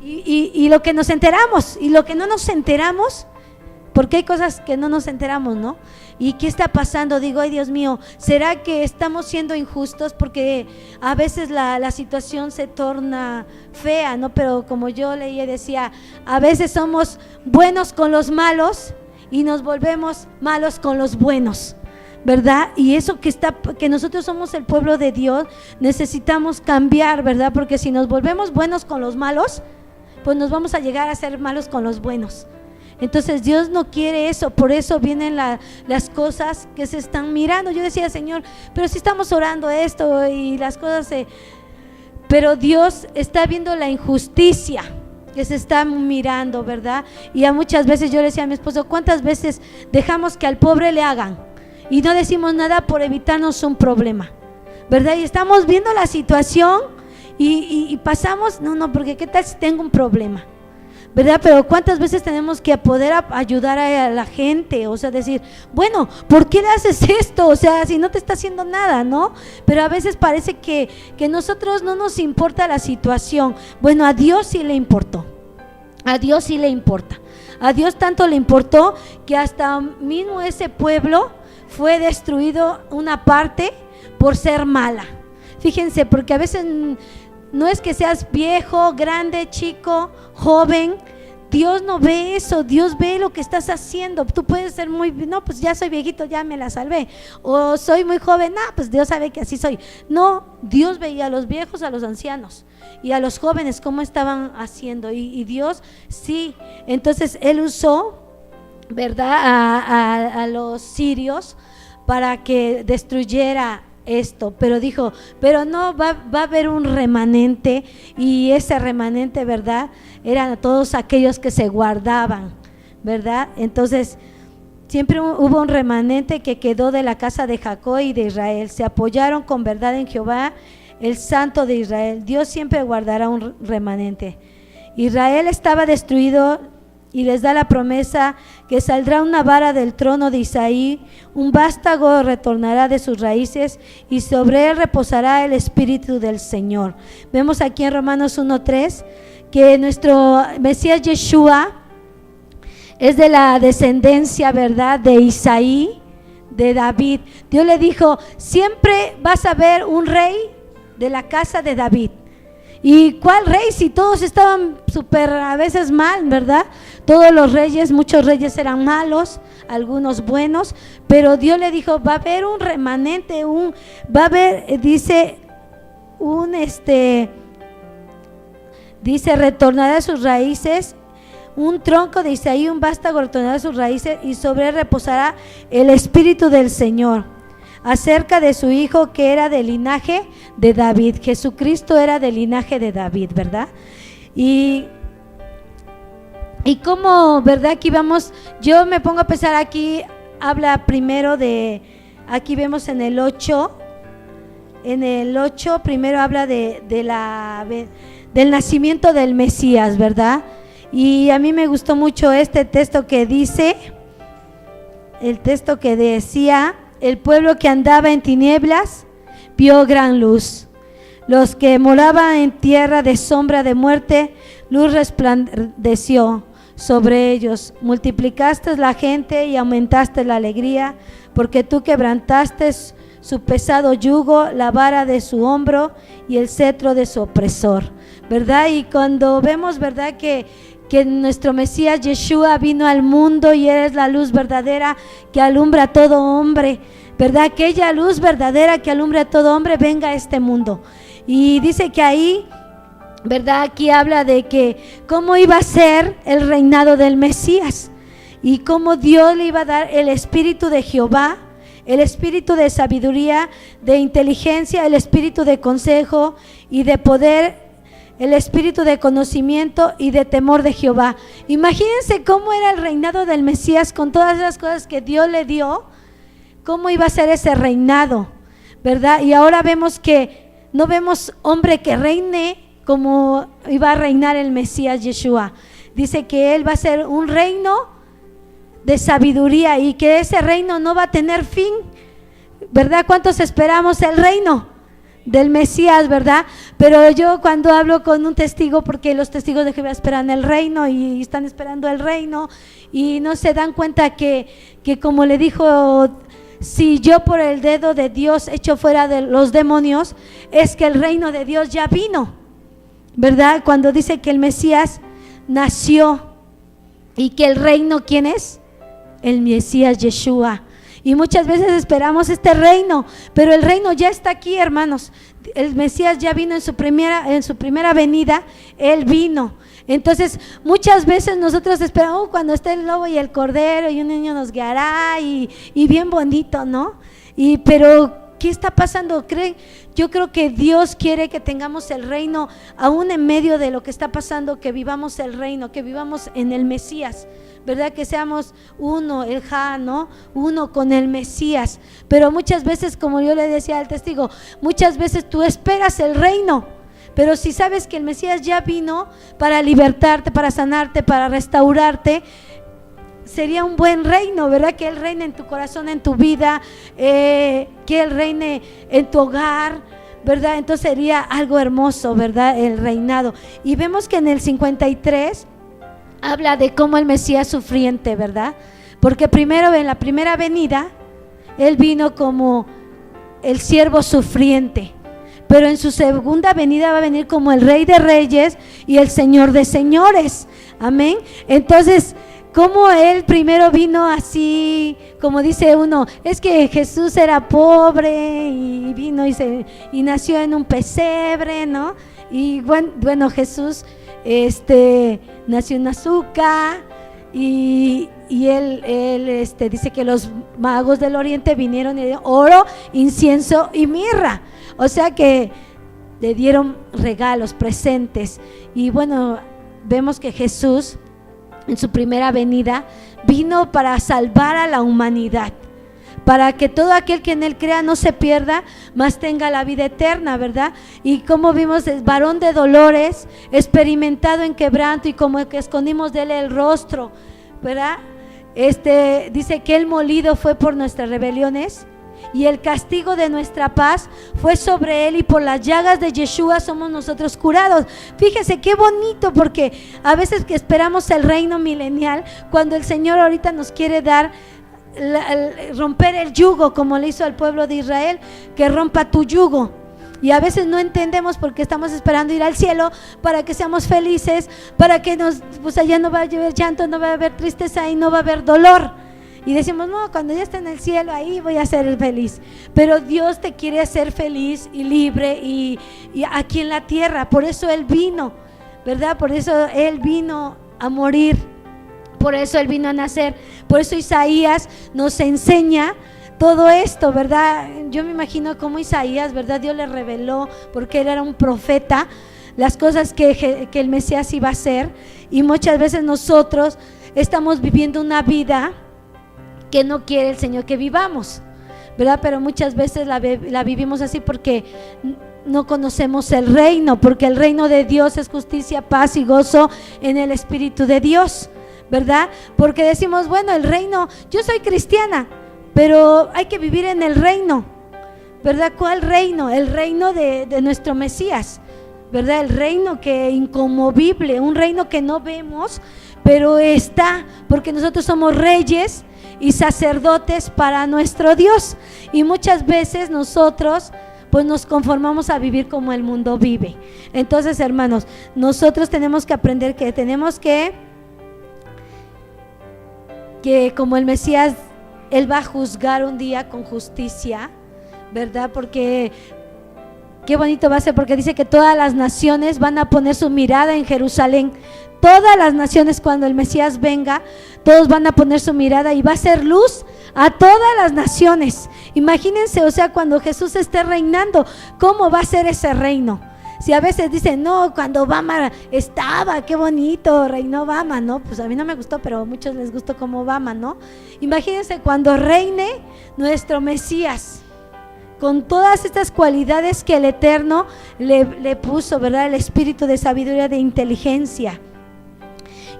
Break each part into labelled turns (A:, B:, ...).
A: y lo que nos enteramos y lo que no nos enteramos, porque hay cosas que no nos enteramos, ¿no? ¿Y qué está pasando? Digo, ay Dios mío, ¿será que estamos siendo injustos? Porque a veces la situación se torna fea, ¿no? Pero como yo leía y decía, a veces somos buenos con los malos y nos volvemos malos con los buenos, ¿verdad? Y eso que nosotros somos el pueblo de Dios, necesitamos cambiar, ¿verdad? Porque si nos volvemos buenos con los malos, pues nos vamos a llegar a ser malos con los buenos. Entonces Dios no quiere eso, por eso vienen las cosas que se están mirando. Yo decía, Señor, pero si estamos orando esto y las cosas pero Dios está viendo la injusticia que se está mirando, ¿verdad? Y a muchas veces yo le decía a mi esposo, ¿cuántas veces dejamos que al pobre le hagan y no decimos nada por evitarnos un problema, ¿verdad? Y estamos viendo la situación y pasamos, no, porque ¿qué tal si tengo un problema? ¿Verdad? Pero ¿cuántas veces tenemos que poder ayudar a la gente? O sea, decir, bueno, ¿por qué le haces esto? O sea, si no te está haciendo nada, ¿no? Pero a veces parece que nosotros no nos importa la situación. Bueno, a Dios sí le importó. A Dios sí le importa. A Dios tanto le importó que hasta mismo ese pueblo fue destruido una parte por ser mala. Fíjense, porque a veces no es que seas viejo, grande, chico, joven. Dios no ve eso, Dios ve lo que estás haciendo. Tú puedes ser no, pues ya soy viejito, ya me la salvé. O soy muy joven, pues Dios sabe que así soy. No, Dios veía a los viejos, a los ancianos y a los jóvenes cómo estaban haciendo. Y Dios sí, entonces Él usó, ¿verdad?, a los sirios para que destruyera esto, pero dijo, pero no, va a haber un remanente, y ese remanente, ¿verdad?, eran todos aquellos que se guardaban, ¿verdad? Entonces siempre hubo un remanente que quedó de la casa de Jacob y de Israel, se apoyaron con verdad en Jehová, el Santo de Israel. Dios siempre guardará un remanente. Israel estaba destruido y les da la promesa que saldrá una vara del trono de Isaí, un vástago retornará de sus raíces y sobre él reposará el Espíritu del Señor. Vemos aquí en Romanos 1:3 que nuestro Mesías Yeshua es de la descendencia, ¿verdad?, de Isaí, de David. Dios le dijo, siempre vas a ver un rey de la casa de David. ¿Y cuál rey? Si todos estaban súper a veces mal, ¿verdad? Todos los reyes, muchos reyes eran malos, algunos buenos, pero Dios le dijo, va a haber un remanente, va a haber, dice, dice, retornará a sus raíces, un tronco de Isaí, un vástago retornará a sus raíces y sobre él reposará el Espíritu del Señor. Acerca de su hijo que era del linaje de David. Jesucristo era del linaje de David, ¿verdad? Y como, ¿verdad? Aquí vamos, yo me pongo a pensar, aquí habla primero aquí vemos en el 8 primero habla del nacimiento del Mesías, ¿verdad? Y a mí me gustó mucho este texto que dice, el texto que decía, el pueblo que andaba en tinieblas vio gran luz. Los que moraban en tierra de sombra de muerte, luz resplandeció sobre ellos. Multiplicaste la gente y aumentaste la alegría, porque tú quebrantaste su pesado yugo, la vara de su hombro y el cetro de su opresor, ¿verdad? Y cuando vemos, ¿verdad?, que nuestro Mesías Yeshua vino al mundo y eres la luz verdadera que alumbra a todo hombre, ¿verdad? Aquella luz verdadera que alumbra a todo hombre venga a este mundo. Y dice que ahí, ¿verdad?, aquí habla de que cómo iba a ser el reinado del Mesías y cómo Dios le iba a dar el Espíritu de Jehová, el espíritu de sabiduría, de inteligencia, el espíritu de consejo y de poder, el espíritu de conocimiento y de temor de Jehová. Imagínense cómo era el reinado del Mesías con todas las cosas que Dios le dio, cómo iba a ser ese reinado, ¿verdad? Y ahora vemos que no vemos hombre que reine como iba a reinar el Mesías Yeshua. Dice que él va a ser un reino de sabiduría y que ese reino no va a tener fin, ¿verdad? ¿Cuántos esperamos el reino del Mesías, ¿verdad? Pero yo cuando hablo con un testigo, porque los testigos de Jehová esperan el reino y están esperando el reino y no se dan cuenta que como le dijo, si yo por el dedo de Dios echo fuera de los demonios, es que el reino de Dios ya vino, ¿verdad? Cuando dice que el Mesías nació y que el reino, ¿quién es? El Mesías Yeshua. Y muchas veces esperamos este reino, pero el reino ya está aquí, hermanos. El Mesías ya vino en su primera venida, Él vino. Entonces muchas veces nosotros esperamos cuando esté el lobo y el cordero y un niño nos guiará y bien bonito, ¿no? Pero ¿qué está pasando? Yo creo que Dios quiere que tengamos el reino aún en medio de lo que está pasando, que vivamos el reino, que vivamos en el Mesías, ¿verdad? Que seamos uno, el Ja, ¿no? Uno con el Mesías. Pero muchas veces, como yo le decía al testigo, muchas veces tú esperas el reino, pero si sabes que el Mesías ya vino para libertarte, para sanarte, para restaurarte, sería un buen reino, ¿verdad? Que Él reine en tu corazón, en tu vida, que Él reine en tu hogar, ¿verdad? Entonces sería algo hermoso, ¿verdad? El reinado. Y vemos que en el 53 habla de cómo el Mesías sufriente, ¿verdad? Porque primero en la primera venida Él vino como el siervo sufriente, pero en su segunda venida va a venir como el Rey de Reyes y el Señor de Señores, amén. Entonces, como Él primero vino así, como dice uno, es que Jesús era pobre y vino y nació en un pesebre, ¿no? Y bueno, Jesús nació en azúcar y él dice que los magos del oriente vinieron y dieron oro, incienso y mirra, o sea que le dieron regalos, presentes. Y bueno, vemos que Jesús en su primera venida vino para salvar a la humanidad, para que todo aquel que en Él crea no se pierda, mas tenga la vida eterna, ¿verdad? Y como vimos, es varón de dolores, experimentado en quebranto, y como que escondimos de Él el rostro, ¿verdad? Dice que Él molido fue por nuestras rebeliones y el castigo de nuestra paz fue sobre Él, y por las llagas de Yeshua somos nosotros curados. Fíjese qué bonito, porque a veces que esperamos el reino milenial, cuando el Señor ahorita nos quiere dar romper el yugo, como le hizo al pueblo de Israel, que rompa tu yugo. Y a veces no entendemos porque estamos esperando ir al cielo para que seamos felices, para que pues allá no va a haber llanto, no va a haber tristeza y no va a haber dolor. Y decimos, no, cuando ya esté en el cielo, ahí voy a ser feliz. Pero Dios te quiere hacer feliz y libre y aquí en la tierra. Por eso Él vino, ¿verdad? Por eso Él vino a morir, por eso Él vino a nacer. Por eso Isaías nos enseña todo esto, ¿verdad? Yo me imagino cómo Isaías, ¿verdad? Dios le reveló, porque él era un profeta, las cosas que el Mesías iba a hacer. Y muchas veces nosotros estamos viviendo una vida que no quiere el Señor que vivamos, ¿verdad? Pero muchas veces la vivimos así porque no conocemos el reino, porque el reino de Dios es justicia, paz y gozo en el Espíritu de Dios, ¿verdad? Porque decimos, bueno, el reino, yo soy cristiana, pero hay que vivir en el reino, ¿verdad? ¿Cuál reino? El reino de nuestro Mesías, ¿verdad? El reino que inconmovible, un reino que no vemos, pero está, porque nosotros somos reyes y sacerdotes para nuestro Dios. Y muchas veces nosotros pues nos conformamos a vivir como el mundo vive. Entonces, hermanos, nosotros tenemos que aprender que tenemos que como el Mesías, Él va a juzgar un día con justicia, ¿verdad? Porque qué bonito va a ser, porque dice que todas las naciones van a poner su mirada en Jerusalén. Todas las naciones, cuando el Mesías venga, todos van a poner su mirada y va a ser luz a todas las naciones. Imagínense, o sea, cuando Jesús esté reinando, ¿cómo va a ser ese reino? Si a veces dicen, no, cuando Obama estaba, qué bonito, reinó Obama, ¿no? Pues a mí no me gustó, pero a muchos les gustó como Obama, ¿no? Imagínense cuando reine nuestro Mesías, con todas estas cualidades que el Eterno le puso, ¿verdad? El espíritu de sabiduría, de inteligencia.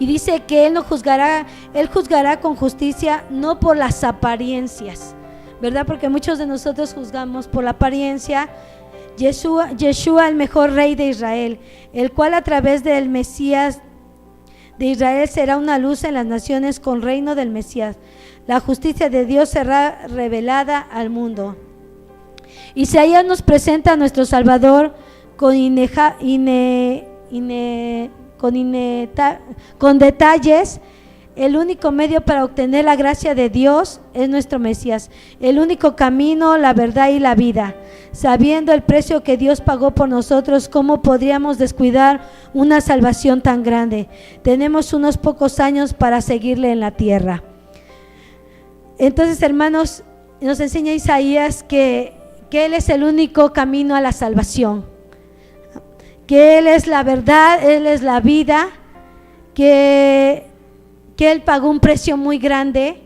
A: Y dice que Él juzgará con justicia, no por las apariencias, ¿verdad? Porque muchos de nosotros juzgamos por la apariencia Yeshua, el mejor rey de Israel, el cual a través del Mesías de Israel será una luz en las naciones con reino del Mesías. La justicia de Dios será revelada al mundo. Isaías nos presenta a nuestro Salvador con detalles. El único medio para obtener la gracia de Dios es nuestro Mesías, el único camino, la verdad y la vida. Sabiendo el precio que Dios pagó por nosotros, ¿cómo podríamos descuidar una salvación tan grande? Tenemos unos pocos años para seguirle en la tierra. Entonces, hermanos, nos enseña Isaías que Él es el único camino a la salvación, que Él es la verdad, Él es la vida, que Él pagó un precio muy grande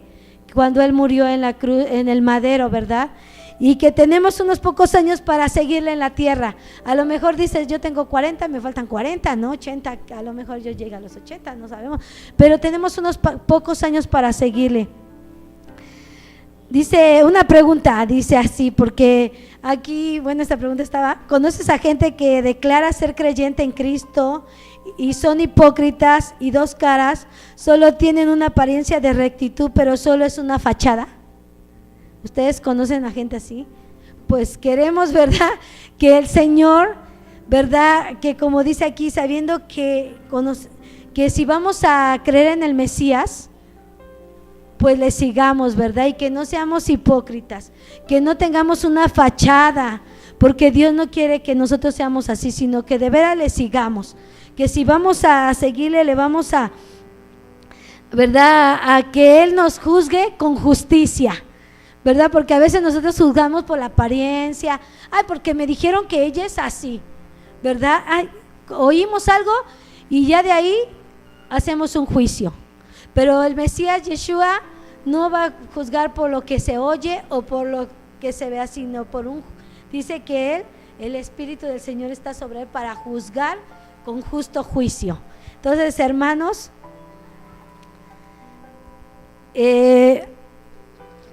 A: cuando Él murió en la cruz, en el madero, ¿verdad? Y que tenemos unos pocos años para seguirle en la tierra. A lo mejor dices, yo tengo 40, me faltan 40, ¿no? 80, a lo mejor yo llegue a los 80, no sabemos, pero tenemos unos pocos años para seguirle. Dice una pregunta, dice así, porque aquí, bueno, esta pregunta estaba: ¿conoces a gente que declara ser creyente en Cristo y son hipócritas y dos caras? Solo tienen una apariencia de rectitud, pero solo es una fachada. ¿Ustedes conocen a gente así? Pues queremos, ¿verdad?, que el Señor, ¿verdad?, que como dice aquí, sabiendo que si vamos a creer en el Mesías, pues le sigamos, ¿verdad? Y que no seamos hipócritas, que no tengamos una fachada, porque Dios no quiere que nosotros seamos así, sino que de veras le sigamos, que si vamos a seguirle, le vamos a, ¿verdad?, a que Él nos juzgue con justicia, ¿verdad? Porque a veces nosotros juzgamos por la apariencia, ay, porque me dijeron que ella es así, ¿verdad? Ay, oímos algo y ya de ahí hacemos un juicio. Pero el Mesías Yeshua no va a juzgar por lo que se oye o por lo que se vea, sino dice que Él, el Espíritu del Señor está sobre Él para juzgar con justo juicio. Entonces, hermanos,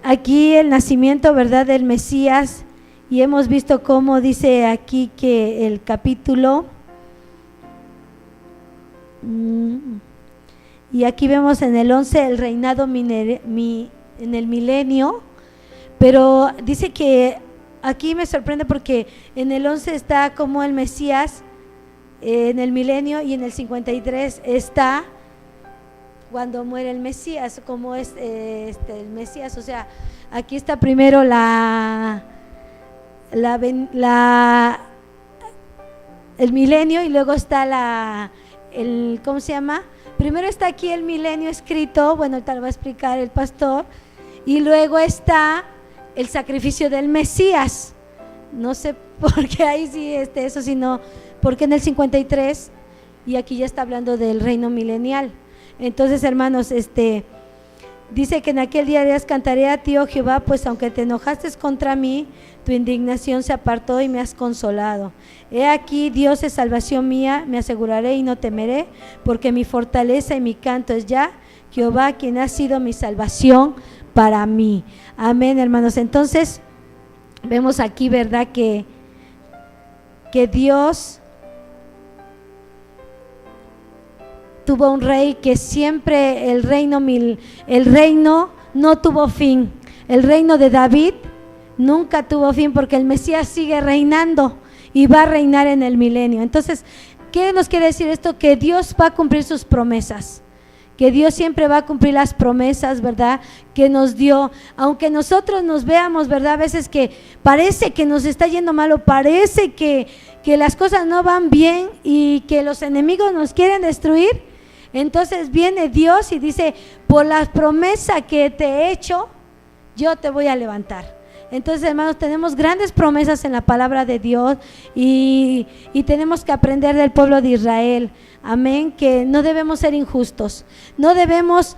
A: aquí el nacimiento, ¿verdad?, del Mesías, y hemos visto cómo dice aquí que el capítulo, y aquí vemos en el 11 el reinado en el milenio, pero dice que aquí me sorprende porque en el 11 está como el Mesías en el milenio, y en el 53 está cuando muere el Mesías, como es el Mesías. O sea, aquí está primero el milenio, y luego está ¿cómo se llama? Primero está aquí el milenio escrito, bueno, tal va a explicar el pastor, y luego está el sacrificio del Mesías. No sé por qué ahí sí eso, sino porque en el 53, y aquí ya está hablando del reino milenial. Entonces, hermanos, dice que en aquel día dirás: cantaré a ti, oh Jehová, pues aunque te enojaste contra mí, tu indignación se apartó y me has consolado. He aquí, Dios es salvación mía, me aseguraré y no temeré, porque mi fortaleza y mi canto es ya Jehová, quien ha sido mi salvación para mí. Amén, hermanos. Entonces, vemos aquí, ¿verdad?, que Dios tuvo un rey, que siempre el reino no tuvo fin. El reino de David nunca tuvo fin, porque el Mesías sigue reinando y va a reinar en el milenio. Entonces, ¿qué nos quiere decir esto? Que Dios va a cumplir sus promesas, que Dios siempre va a cumplir las promesas, ¿verdad?, que nos dio. Aunque nosotros nos veamos, ¿verdad?, a veces que parece que nos está yendo mal, o parece que las cosas no van bien y que los enemigos nos quieren destruir, entonces viene Dios y dice: por la promesa que te he hecho, yo te voy a levantar. Entonces, hermanos, tenemos grandes promesas en la palabra de Dios, y tenemos que aprender del pueblo de Israel, amén, que no debemos ser injustos, no debemos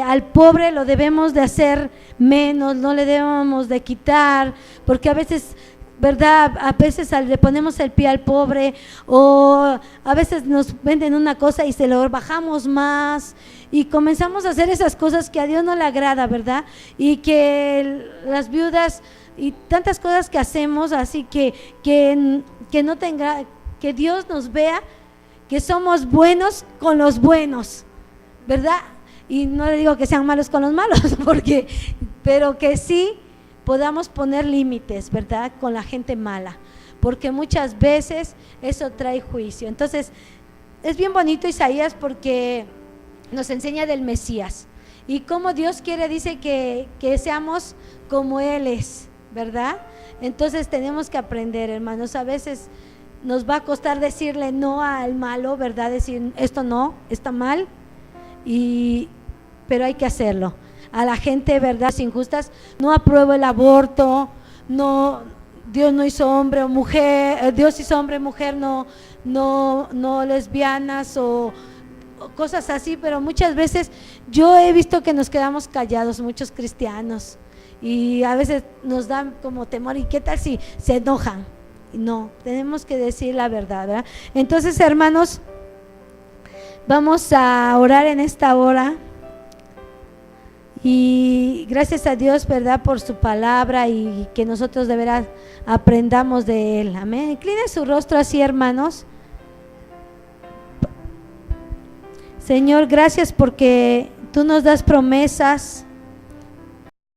A: al pobre lo debemos de hacer menos, no le debemos de quitar, porque a veces, ¿verdad?, a veces le ponemos el pie al pobre, o a veces nos venden una cosa y se lo bajamos más, y comenzamos a hacer esas cosas que a Dios no le agrada, ¿verdad? Y que las viudas y tantas cosas que hacemos, así que no tenga, que Dios nos vea que somos buenos con los buenos, ¿verdad? Y no le digo que sean malos con los malos, pero que sí podamos poner límites, ¿verdad? Con la gente mala, porque muchas veces eso trae juicio. Entonces, es bien bonito Isaías porque nos enseña del Mesías y cómo Dios quiere, dice que seamos como Él es, ¿verdad? Entonces tenemos que aprender, hermanos. A veces nos va a costar decirle no al malo, ¿verdad? Decir esto no, está mal, pero hay que hacerlo. A la gente, ¿verdad?, injustas, no apruebo el aborto, no, Dios no hizo hombre o mujer, Dios hizo hombre o mujer, no lesbianas o cosas así, pero muchas veces yo he visto que nos quedamos callados, muchos cristianos, y a veces nos dan como temor, ¿y qué tal si se enojan? No, tenemos que decir la verdad, ¿verdad? Entonces, hermanos, vamos a orar en esta hora. Y gracias a Dios, ¿verdad?, por su palabra y que nosotros de veras aprendamos de Él. Amén. Incline su rostro así, hermanos. Señor, gracias porque tú nos das promesas